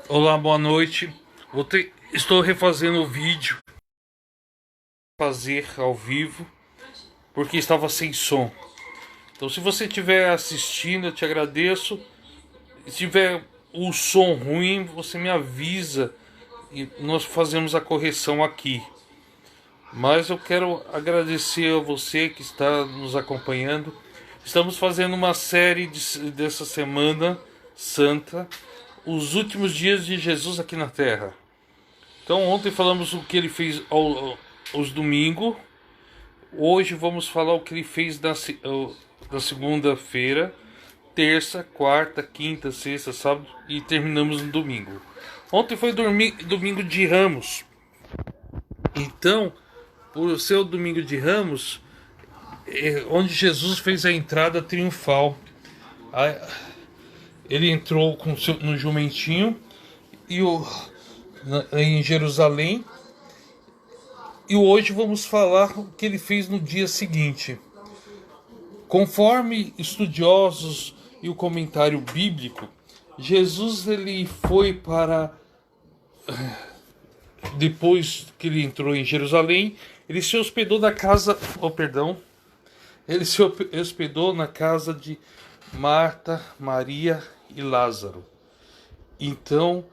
Olá, boa noite. Estou refazendo o vídeo, fazer ao vivo, porque estava sem som. Então, se você estiver assistindo, eu te agradeço. Se tiver o som ruim, você me avisa e nós fazemos a correção aqui. Mas eu quero agradecer a você que está nos acompanhando. Estamos fazendo uma série dessa semana santa, os últimos dias de Jesus aqui na Terra. Então ontem falamos o que ele fez aos domingos. Hoje vamos falar o que ele fez na segunda-feira, terça, quarta, quinta, sexta, sábado e terminamos no domingo. Ontem foi domingo de Ramos. Então, por ser o domingo de Ramos, onde Jesus fez a entrada triunfal. Ele entrou no jumentinho em Jerusalém. E hoje vamos falar o que ele fez no dia seguinte. Conforme estudiosos e o comentário bíblico, Jesus ele foi para depois que ele entrou em Jerusalém, ele se hospedou na casa, ele se hospedou na casa de Marta, Maria e Lázaro. Então,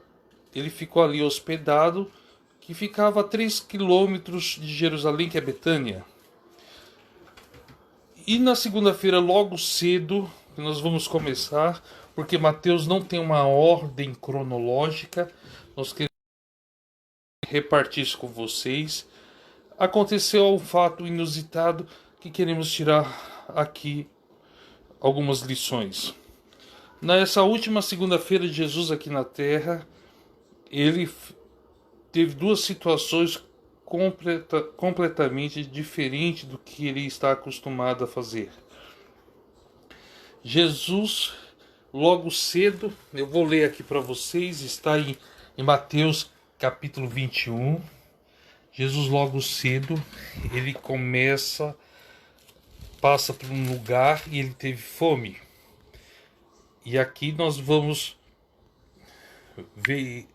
ele ficou ali hospedado, que ficava a 3 quilômetros de Jerusalém, que é Betânia. E na segunda-feira, logo cedo, nós vamos começar, porque Mateus não tem uma ordem cronológica, nós queremos repartir isso com vocês. Aconteceu um fato inusitado que queremos tirar aqui algumas lições. Nessa última segunda-feira de Jesus aqui na Terra, ele teve duas situações completamente diferentes do que ele está acostumado a fazer. Jesus, logo cedo, eu vou ler aqui para vocês, está em Mateus capítulo 21. Jesus logo cedo, ele passa por um lugar e ele teve fome. E aqui nós vamos ver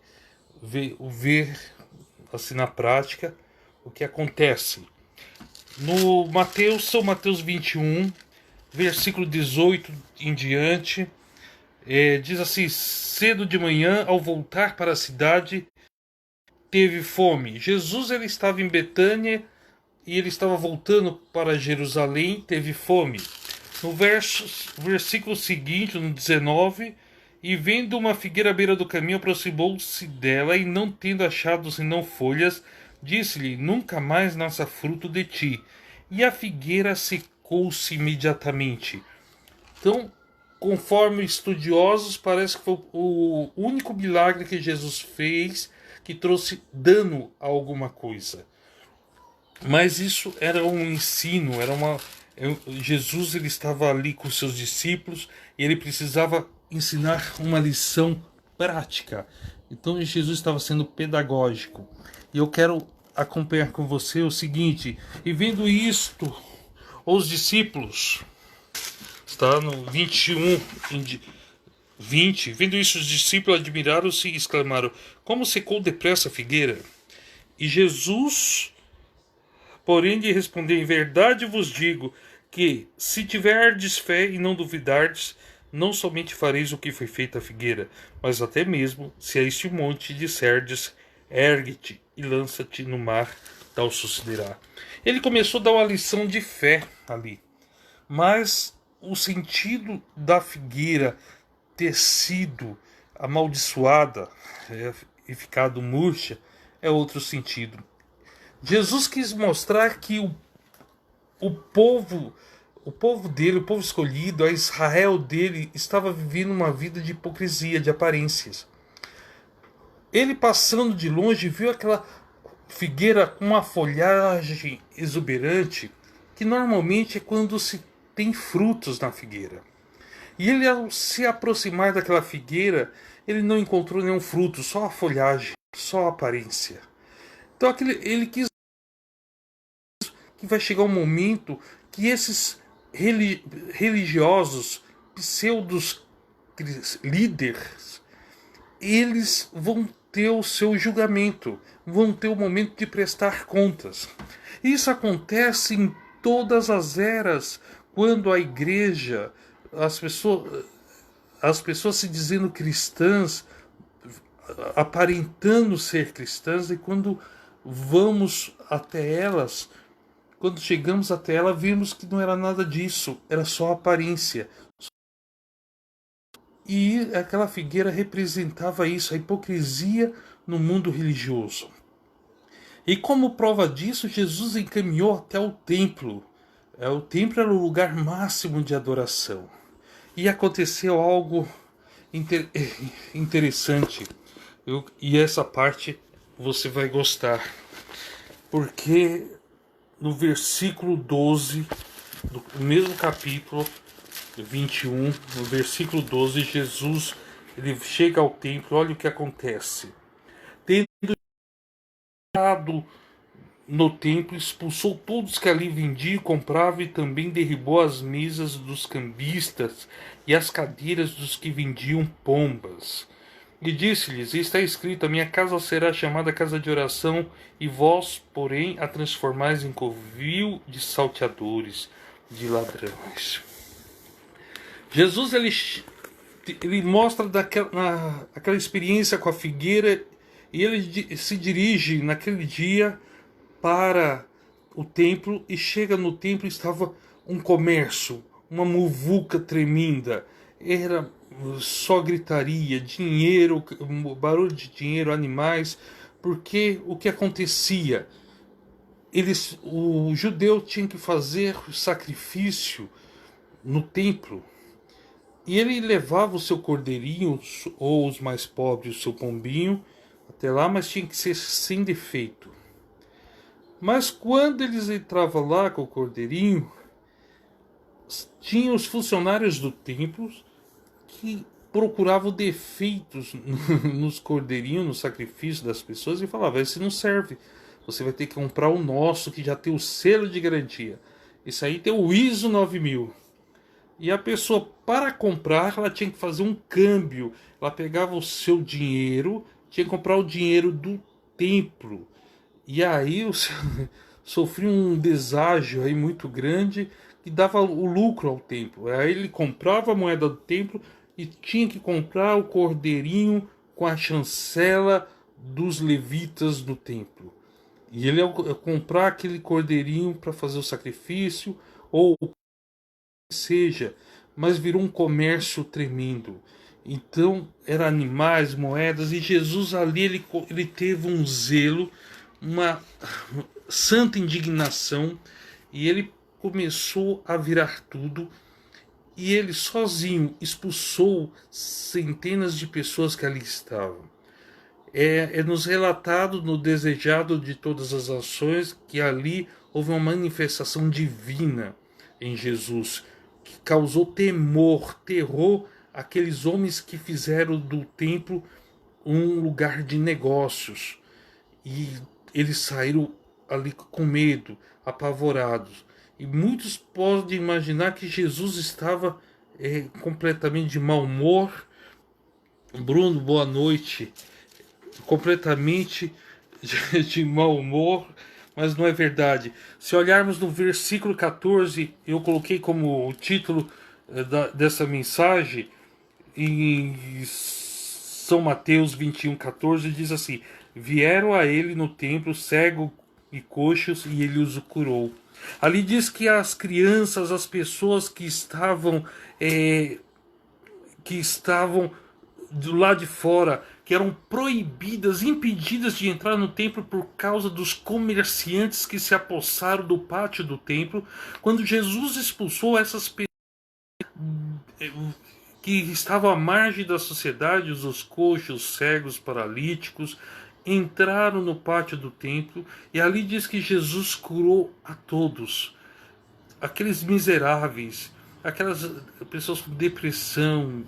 assim na prática o que acontece. No São Mateus 21, versículo 18 em diante, diz assim: cedo de manhã, ao voltar para a cidade, teve fome. Jesus ele estava em Betânia e ele estava voltando para Jerusalém, teve fome. No versículo seguinte, no 19, e vendo uma figueira à beira do caminho, aproximou-se dela, e não tendo achado senão folhas, disse-lhe: nunca mais nasça fruto de ti. E a figueira secou-se imediatamente. Então, conforme estudiosos, parece que foi o único milagre que Jesus fez que trouxe dano a alguma coisa. Mas isso era um ensino, Jesus ele estava ali com seus discípulos e ele precisava ensinar uma lição prática. Então Jesus estava sendo pedagógico. E eu quero acompanhar com você o seguinte: e vendo isto, os discípulos, está no 21, 20, vendo isso, os discípulos admiraram-se e exclamaram: como secou depressa a figueira? E Jesus, porém, lhe respondeu: em verdade vos digo que, se tiverdes fé e não duvidardes, não somente fareis o que foi feito à figueira, mas até mesmo, se a este monte disserdes: ergue-te e lança-te no mar, tal sucederá. Ele começou a dar uma lição de fé ali. Mas o sentido da figueira ter sido amaldiçoada e ficado murcha é outro sentido. Jesus quis mostrar que o povo dele, o povo escolhido, a Israel dele, estava vivendo uma vida de hipocrisia, de aparências. Ele, passando de longe, viu aquela figueira com uma folhagem exuberante, que normalmente é quando se tem frutos na figueira. E ele, ao se aproximar daquela figueira, ele não encontrou nenhum fruto, só a folhagem, só a aparência. Então ele quis que vai chegar um momento que esses religiosos, pseudos líderes, eles vão ter o seu julgamento, vão ter o momento de prestar contas. Isso acontece em todas as eras, quando a igreja, as pessoas se dizendo cristãs, aparentando ser cristãs, e quando vamos até elas, quando chegamos até ela, vimos que não era nada disso, era só aparência. E aquela figueira representava isso, a hipocrisia no mundo religioso. E como prova disso, Jesus encaminhou até o templo. O templo era o lugar máximo de adoração. E aconteceu algo interessante. E essa parte você vai gostar. Porque no versículo 12 do mesmo capítulo 21, no versículo 12, Jesus ele chega ao templo. Olha o que acontece. Tendo entrado no templo, expulsou todos que ali vendiam e compravam, e também derribou as mesas dos cambistas e as cadeiras dos que vendiam pombas. E disse-lhes: está escrito, a minha casa será chamada casa de oração, e vós, porém, a transformais em covil de salteadores, de ladrões. Jesus ele mostra aquela experiência com a figueira, e ele se dirige naquele dia para o templo, e chega no templo e estava um comércio, uma muvuca tremenda. Era só gritaria, dinheiro, barulho de dinheiro, animais, porque o que acontecia? O judeu tinha que fazer o sacrifício no templo, e ele levava o seu cordeirinho, ou os mais pobres, o seu pombinho, até lá, mas tinha que ser sem defeito. Mas quando eles entravam lá com o cordeirinho, tinha os funcionários do templo que procuravam defeitos nos cordeirinhos, no sacrifício das pessoas, e falavam: esse não serve, você vai ter que comprar o nosso, que já tem o selo de garantia. Isso aí tem o ISO 9000. E a pessoa, para comprar, ela tinha que fazer um câmbio. Ela pegava o seu dinheiro, tinha que comprar o dinheiro do templo. E aí sofria um deságio aí muito grande, que dava o lucro ao templo. Aí ele comprava a moeda do templo e tinha que comprar o cordeirinho com a chancela dos levitas do templo. E ele ia comprar aquele cordeirinho para fazer o sacrifício, ou o que seja, mas virou um comércio tremendo. Então, eram animais, moedas, e Jesus ali ele teve um zelo, uma santa indignação, e ele começou a virar tudo, e ele sozinho expulsou centenas de pessoas que ali estavam. É nos relatado, no desejado de todas as ações, que ali houve uma manifestação divina em Jesus, que causou temor, terror àqueles homens que fizeram do templo um lugar de negócios. E eles saíram ali com medo, apavorados. E muitos podem imaginar que Jesus estava completamente de mau humor. Bruno, boa noite. Completamente de mau humor, mas não é verdade. Se olharmos no versículo 14, eu coloquei como título dessa mensagem, em São Mateus 21:14, diz assim: vieram a ele no templo cego e coxos, e ele os curou. Ali diz que as crianças, as pessoas que estavam do lado de fora, que eram proibidas, impedidas de entrar no templo por causa dos comerciantes que se apossaram do pátio do templo, quando Jesus expulsou essas pessoas que estavam à margem da sociedade, os coxos, os cegos, os paralíticos, entraram no pátio do templo, e ali diz que Jesus curou a todos, aqueles miseráveis, aquelas pessoas com depressão,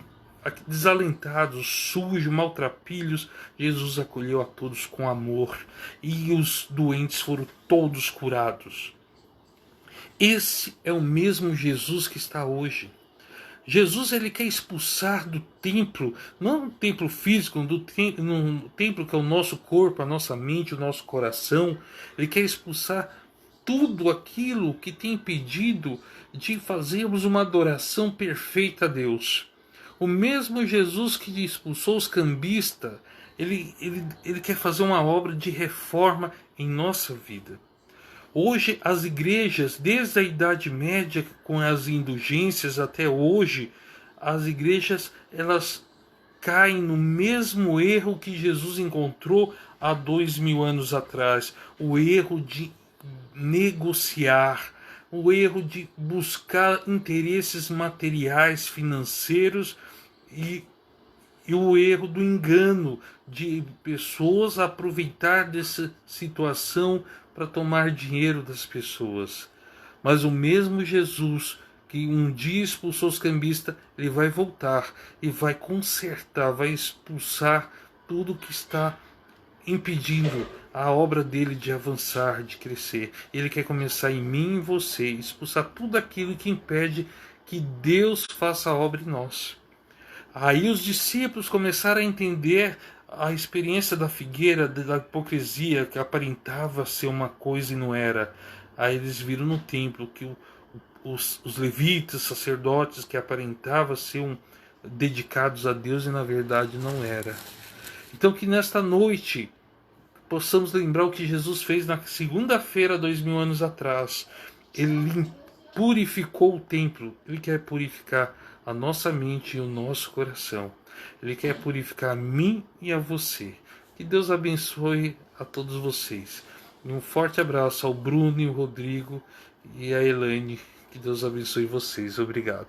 desalentados, sujos, maltrapilhos. Jesus acolheu a todos com amor, e os doentes foram todos curados. Esse é o mesmo Jesus que está hoje. Jesus ele quer expulsar do templo, não um templo físico, no templo que é o nosso corpo, a nossa mente, o nosso coração. Ele quer expulsar tudo aquilo que tem impedido de fazermos uma adoração perfeita a Deus. O mesmo Jesus que expulsou os cambistas, ele quer fazer uma obra de reforma em nossa vida. Hoje as igrejas, desde a Idade Média, com as indulgências até hoje, as igrejas elas caem no mesmo erro que Jesus encontrou há 2000 anos atrás, o erro de negociar, o erro de buscar interesses materiais, financeiros e o erro do engano de pessoas aproveitar dessa situação para tomar dinheiro das pessoas. Mas o mesmo Jesus que um dia expulsou os cambistas, ele vai voltar e vai consertar, vai expulsar tudo que está impedindo a obra dele de avançar, de crescer. Ele quer começar em mim e em você, expulsar tudo aquilo que impede que Deus faça a obra em nós. Aí os discípulos começaram a entender a experiência da figueira, da hipocrisia, que aparentava ser uma coisa e não era. Aí eles viram no templo que os levitas, sacerdotes, que aparentavam ser dedicados a Deus e na verdade não era. Então que nesta noite possamos lembrar o que Jesus fez na segunda-feira, 2000 anos atrás. Ele purificou o templo. Ele quer purificar a nossa mente e o nosso coração. Ele quer purificar a mim e a você. Que Deus abençoe a todos vocês. E um forte abraço ao Bruno e ao Rodrigo e à Elaine. Que Deus abençoe vocês. Obrigado.